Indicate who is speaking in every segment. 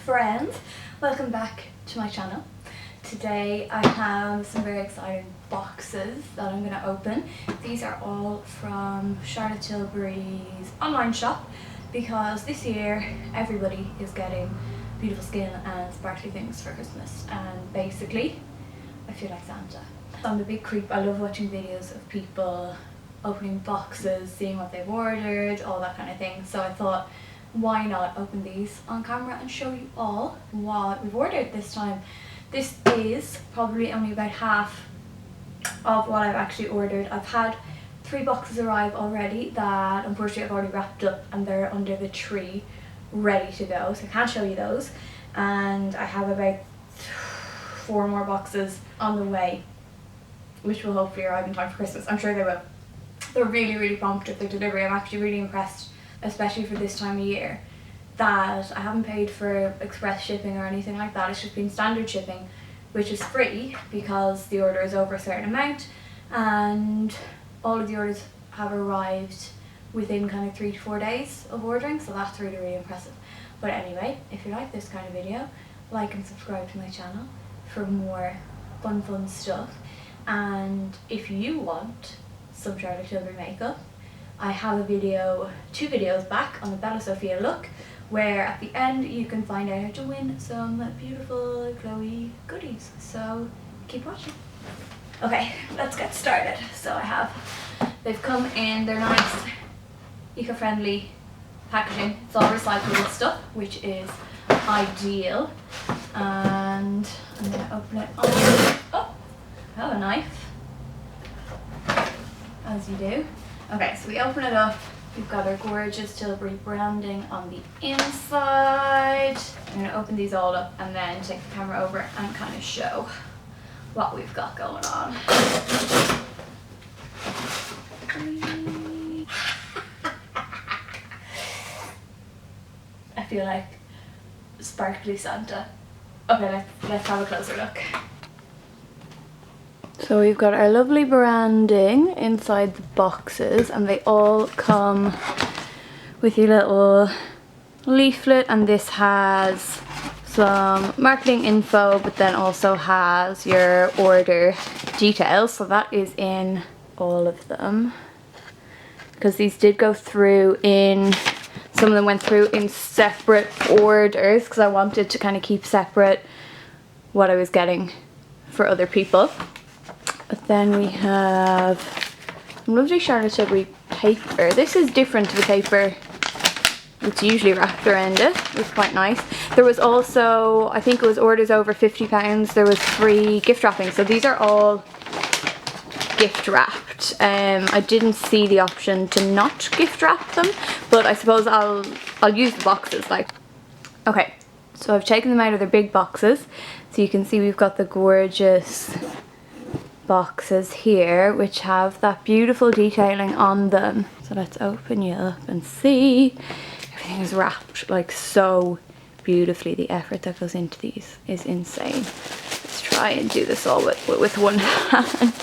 Speaker 1: friends, welcome back to my channel. Today I have some very exciting boxes that I'm going to open. These are all from Charlotte Tilbury's online shop because this year everybody is getting beautiful skin and sparkly things for Christmas, and basically I feel like Santa. I'm a big creep. I love watching videos of people opening boxes, seeing what they've ordered, all that kind of thing. So I thought, why not open these on camera and show you all what we've ordered this time. This is probably only about half of what I've actually ordered. I've had 3 boxes arrive already that unfortunately I've already wrapped up and they're under the tree ready to go, so I can't show you those. And I have about 4 more boxes on the way, which will hopefully arrive in time for Christmas. I'm sure they will. They're really prompt with their delivery. I'm actually really impressed, especially for this time of year, that I haven't paid for express shipping or anything like that. It's just been standard shipping, which is free because the order is over a certain amount, and all of the orders have arrived within kind of 3 to 4 days of ordering, so that's really impressive. But anyway, if you like this kind of video, like and subscribe to my channel for more fun stuff. And if you want some Charlotte Tilbury makeup, I have a video, 2 videos back on the Bella Sophia look, where at the end you can find out how to win some beautiful glowy goodies, so keep watching. Okay, let's get started. So they've come in, they're nice eco-friendly packaging. It's all recyclable stuff, which is ideal. And I'm going to open it on. Oh, I have a knife, as you do. Okay, so we open it up. We've got our gorgeous Tilbury branding on the inside. I'm going to open these all up and then take the camera over and kind of show what we've got going on. I feel like sparkly Santa. Okay, let's have a closer look. So we've got our lovely branding inside the boxes, and they all come with your little leaflet, and this has some marketing info but then also has your order details. So that is in all of them, because these did go through in, some of them went through in separate orders because I wanted to kind of keep separate what I was getting for other people. But then we have some lovely Charlotte Tilbury paper. This is different to the paper that's usually wrapped around it. It's quite nice. There was also, I think it was orders over £50, there was free gift wrapping. So these are all gift wrapped. I didn't see the option to not gift wrap them, but I suppose I'll use the boxes like. Okay, so I've taken them out of their big boxes. So you can see we've got the gorgeous boxes here which have that beautiful detailing on them. So let's open you up and see. Everything is wrapped like so beautifully. The effort that goes into these is insane. Let's try and do this all with one hand.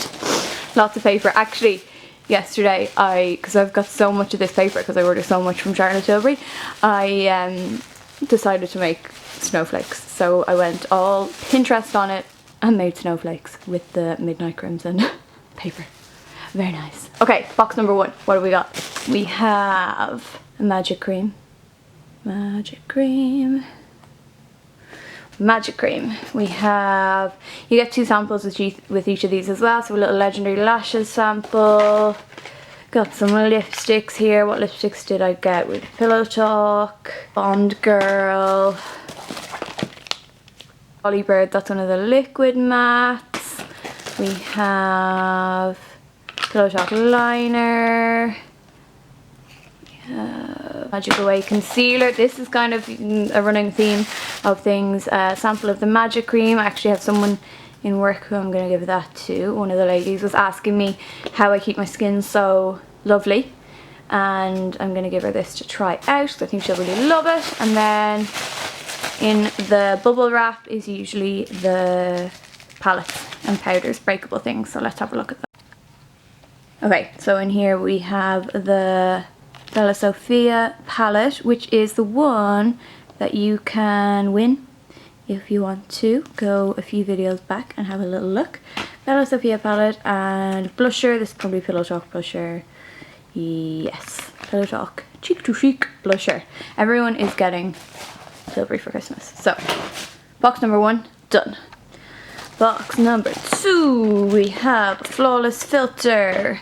Speaker 1: Lots of paper. Actually, yesterday because I've got so much of this paper because I order so much from Charlotte Tilbury, I decided to make snowflakes. So I went all Pinterest on it and made snowflakes with the Midnight Crimson paper. Very nice. Okay, box number 1. What do we got? We have a magic cream. Magic cream. We have, you get 2 samples with each of these as well. So a little Legendary Lashes sample. Got some lipsticks here. What lipsticks did I get? With Pillow Talk, Bond Girl, Holly Bird, that's one of the liquid mattes. We have Pillow Talk liner. We have Magic Away concealer. This is kind of a running theme of things. Sample of the magic cream. I actually have someone in work who I'm going to give that to. One of the ladies was asking me how I keep my skin so lovely, and I'm going to give her this to try out because I think she'll really love it. And then in the bubble wrap is usually the palettes and powders, breakable things. So let's have a look at that. Okay, so in here we have the Bella Sophia palette, which is the one that you can win if you want to go a few videos back and have a little look. Bella Sophia palette and blusher. This is probably Pillow Talk blusher. Yes, Pillow Talk Cheek to Chic blusher. Everyone is getting Tilbury for Christmas. So, box number 1, done. Box number 2, we have Flawless Filter.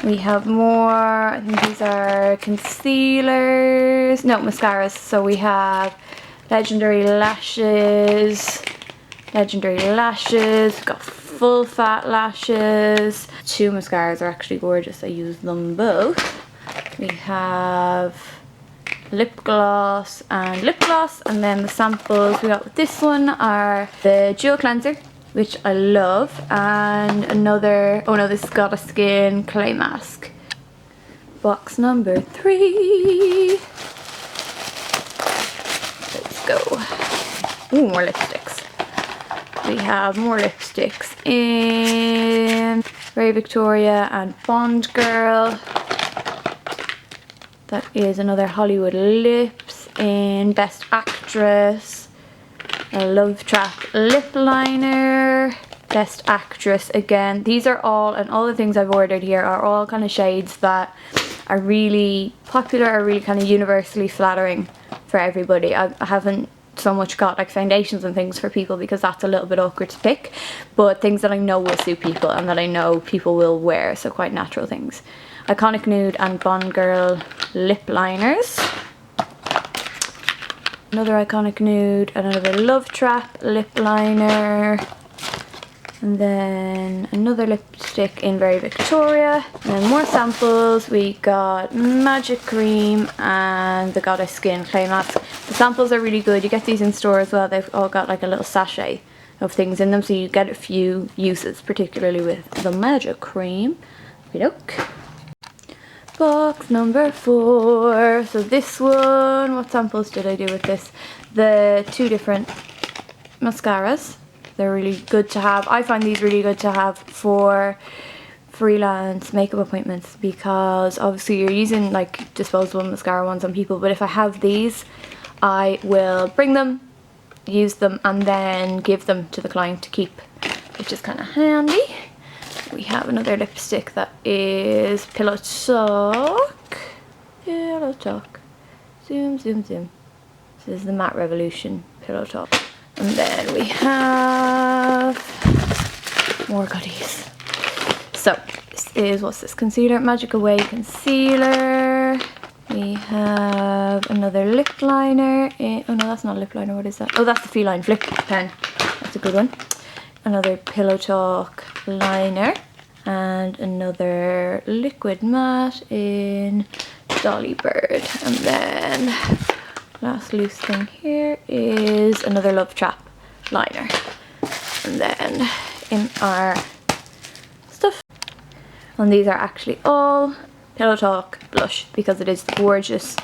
Speaker 1: We have more, I think these are concealers, no, mascaras. So we have Legendary Lashes, we've got Full Fat Lashes. 2 mascaras are actually gorgeous, I use them both. We have lip gloss, and then the samples we got with this one are the Duo Cleanser, which I love, and another, oh no, this has got a skin clay mask. Box number 3. Let's go. Ooh, more lipsticks. We have more lipsticks in Very Victoria and Bond Girl. That is another Hollywood Lips in Best Actress. A Love Trap lip liner, Best Actress again. These are all, and all the things I've ordered here are all kind of shades that are really popular, are really kind of universally flattering for everybody. I haven't so much got like foundations and things for people because that's a little bit awkward to pick, but things that I know will suit people and that I know people will wear, so quite natural things. Iconic Nude and Bond Girl lip liners. Another Iconic Nude, another Love Trap lip liner, and then another lipstick in Very Victoria, and then more samples. We got Magic Cream and the Goddess Skin Clay Mask. The samples are really good. You get these in store as well. They've all got like a little sachet of things in them, so you get a few uses, particularly with the Magic Cream. Look. Box number 4. So this one, what samples did I do with this? The 2 different mascaras. They're really good to have. I find these really good to have for freelance makeup appointments because obviously you're using like disposable mascara ones on people, but if I have these, I will bring them, use them, and then give them to the client to keep, which is kind of handy. We have another lipstick that is Pillow Talk. Pillow Talk. Zoom, zoom, zoom. This is the Matte Revolution Pillow Talk. And then we have more goodies. So, this is, what's this? Concealer, Magic Away Concealer. We have another lip liner. Oh no, that's not a lip liner, what is that? Oh, that's the Feline Flip pen. That's a good one. Another Pillow Talk liner, and another liquid matte in Dolly Bird. And then last loose thing here is another Love Trap liner. And then in our stuff, and these are actually all Pillow Talk blush because it is gorgeous,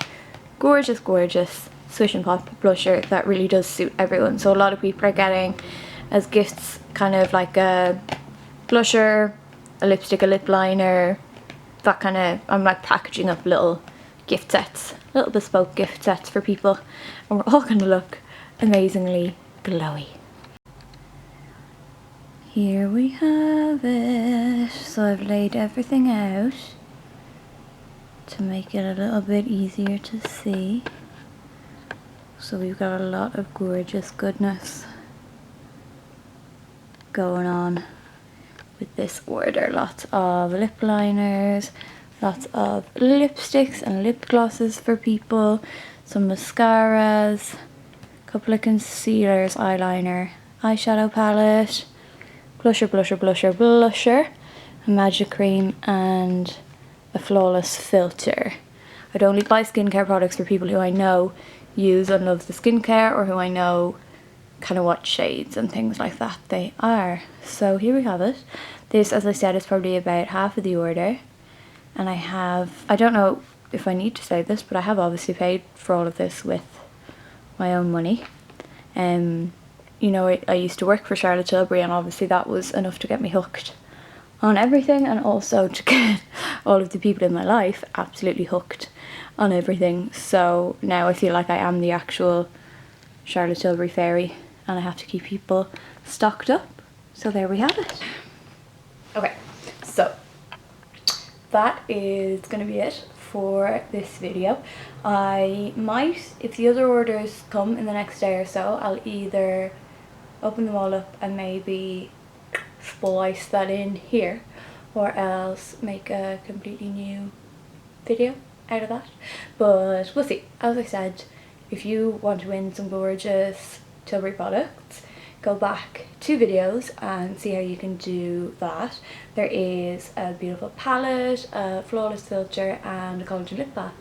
Speaker 1: gorgeous, gorgeous Swish and Pop blusher that really does suit everyone. So a lot of people are getting as gifts kind of like a blusher, a lipstick, a lip liner, that kind of, I'm like packaging up little gift sets, little bespoke gift sets for people, and we're all going to look amazingly glowy. Here we have it. So I've laid everything out to make it a little bit easier to see. So we've got a lot of gorgeous goodness going on with this order. Lots of lip liners, lots of lipsticks and lip glosses for people, some mascaras, a couple of concealers, eyeliner, eyeshadow palette, blusher, blusher, blusher, blusher, a Magic Cream, and a Flawless Filter. I'd only buy skincare products for people who I know use and love the skincare, or who I know kind of what shades and things like that they are. So here we have it. This, as I said, is probably about half of the order, and I don't know if I need to say this, but I have obviously paid for all of this with my own money. You know, I used to work for Charlotte Tilbury, and obviously that was enough to get me hooked on everything, and also to get all of the people in my life absolutely hooked on everything. So now I feel like I am the actual Charlotte Tilbury ferry and I have to keep people stocked up. So there we have it. Okay, so that is going to be it for this video. I might, if the other orders come in the next day or so, I'll either open them all up and maybe splice that in here, or else make a completely new video out of that. But we'll see. As I said, if you want to win some gorgeous Tilbury products, go back 2 videos and see how you can do that. There is a beautiful palette, a flawless filter and a collagen lip bath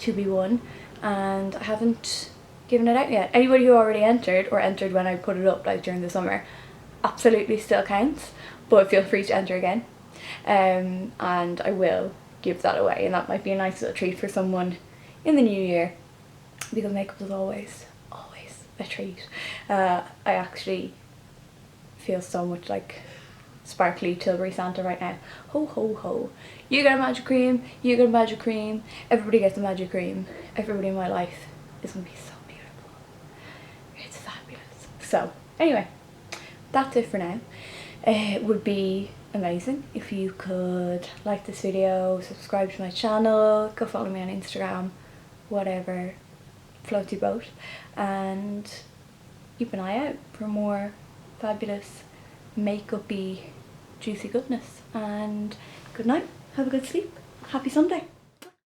Speaker 1: to be won, and I haven't given it out yet. Anybody who already entered, or entered when I put it up like during the summer, absolutely still counts, but feel free to enter again. And I will give that away, and that might be a nice little treat for someone in the new year, because makeup is always a treat. I actually feel so much like sparkly Tilbury Santa right now. Ho ho ho. You get a magic cream, you get a magic cream, everybody gets a magic cream. Everybody in my life is going to be so beautiful. It's fabulous. So anyway, that's it for now. It would be amazing if you could like this video, subscribe to my channel, go follow me on Instagram, whatever floats your boat, and keep an eye out for more fabulous makeup-y juicy goodness. And good night, have a good sleep, happy Sunday.